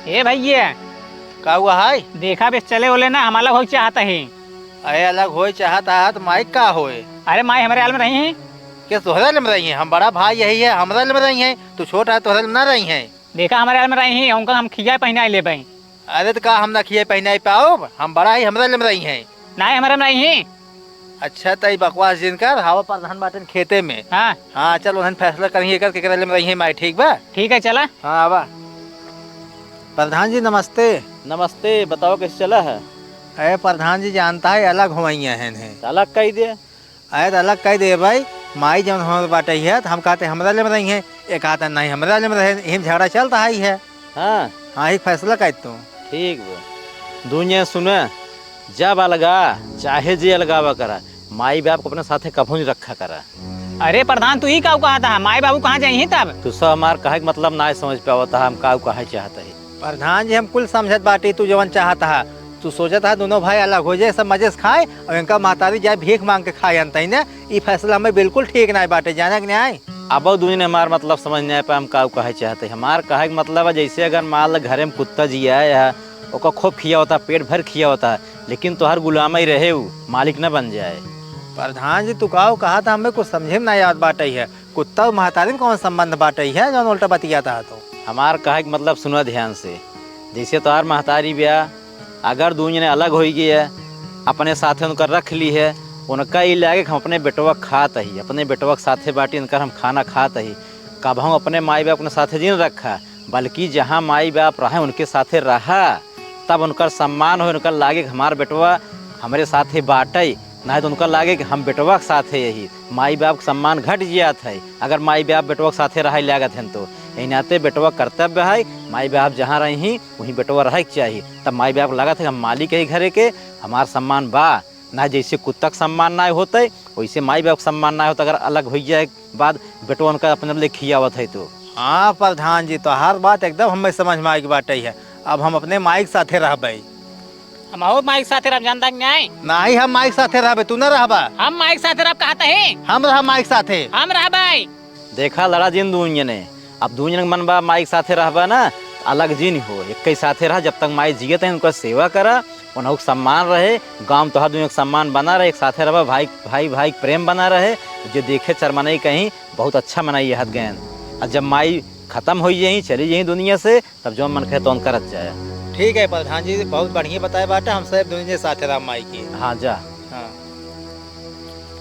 ए भैया का हुआ है? देखा बे चले बोले ना हम अलग हो चाहता है। अरे अलग होए चाहता है तो माइक का होए? अरे माई हमारे हाल में रही है। क्या तोहरा में रही है? हम बड़ा भाई यही है, हमरा में रही है। तू छोटा है तोहरा में ना रही है। देखा हमारे हाल में रही है, उनका हम खिया पहना ले पाई। अरे तो का हम ना खिए पहनाई पाओ? हम बड़ा ही हमरा में रही है। ना हमारे में रही है। अच्छा तई बकवास जिनकर हवा प्रधान बाटन खेते में। हाँ हाँ चल उन्हें फैसला करिए कर केकरा में रही है माई, ठीक बा? ठीक है चला। हाँ आवा। प्रधान जी नमस्ते। नमस्ते, बताओ कैसे चला है? अरे प्रधान जी जानता है अलग हुई है। अलग कही दे। अरे तो अलग कह दे भाई। माई जब हमारे बाटे है तो हम कहते हमरा ले में रही है, एक कहता नहीं हमरा ले में रहे, यही झगड़ा चलता ही है। हाँ हाँ एक फैसला कर तू। ठीक बा। दुनिया सुने, जब अलगा चाहे जे अलगावा करा, माई बाप को अपने साथे कभू नहीं रखा करा। अरे प्रधान तू ही का कहा था माई बाबू कहाँ जाइए तब? तू सब हमार कहे के मतलब ना समझ पावता, हम का कहे चाहता है। प्रधान जी हम कुल समझत बाटी, तू जवन चाहता है। तू सोचता है दोनों भाई अलग हो जाए, सब मजे से खाए और इनका मातारी जाए भीख मांग के खाए अंत ही ना। ये फैसला हमें बिल्कुल ठीक ना बाटे, जाना कि नहीं? अब दुनिया ने हमार मतलब समझ नहीं पाए हम का कहे चाहते। हमार कहे के मतलब है जैसे अगर मान लो घरे में कुत्ता जिया है, ओका खूब खिया होता, पेट भर खिया होता, लेकिन तोहर गुलाम ही रहे, मालिक न बन जाए। प्रधान जी तू कहा था हमें कुछ समझे में ना याद बाटे है। कुत्ता और महतारी में कौन संबंध बाटे है जो उल्टा बतियाता है? तो हमार कहे के मतलब सुनो ध्यान से। जैसे तोहार महतारी ब्याह अगर दुनिया ने अलग हो गई है, अपने साथे उनका रख ली है, उनका ये लगे हम अपने बेटवा खात ही, अपने बेटवा के साथे बाटी उनका हम खाना खात ही। कब हम अपने माई बाप अपने साथे जिन रखा, बल्कि जहाँ माई बाप रहे उनके साथे रहा, तब उनका सम्मान हो, उनका लागे कि हमार बेटवा हमारे साथे बाटे, ना तो उनका लागे कि हम बेटवा के साथे यही। माई बाप का सम्मान घट जात है अगर माई बाप बेटवा के साथे रहे लागत हैं। तो यही नाते बेटवा कर्तव्य है, माई बाप जहाँ रही वहीं बेटवा रहे के चाहिए। तब माई बाप लागत है हम मालिक है घरे के, हमार सम्मान बा ना। जैसे कुत्ता का सम्मान ना होते वैसे माई बाप का सम्मान ना होता। अगर अलग हो जाए बाद बेटवा उनका अपने लिए खियावत है। तो हाँ प्रधान जी तो हर बात एकदम हमें समझ में आएगी बाटे है। अब हम अपने माई के साथे रहबे। हम हो माई के साथ रह जानता नहीं। नहीं हम माई के साथे रहबे, तू न रहबा। हम माई के साथ रह कहता है। हम रह माई के साथे। हम रह भाई। देखा लड़ा जिन दुनिया ने, अब दुनिया के मन बा माई के साथे रहबा ना, अलग जिन हो एक ही साथे रहा। जब तक माई जियत है उनका सेवा करा, उन्होंने सम्मान रहे, गाँव तोहर दुनिया का सम्मान बना रहे, एक साथे रहा। भाई भाई भाई प्रेम बना रहे, जो देखे चरमनई कहीं बहुत अच्छा मनाई हद गए। और जब माई खत्म हो यहीं चली यहीं दुनिया से, तब जो मन कहे तो करत जाए। ठीक है प्रधान जी बहुत बढ़िया बताए बाटे, हम सब दुनिया साथे रह माई की। हाँ जा।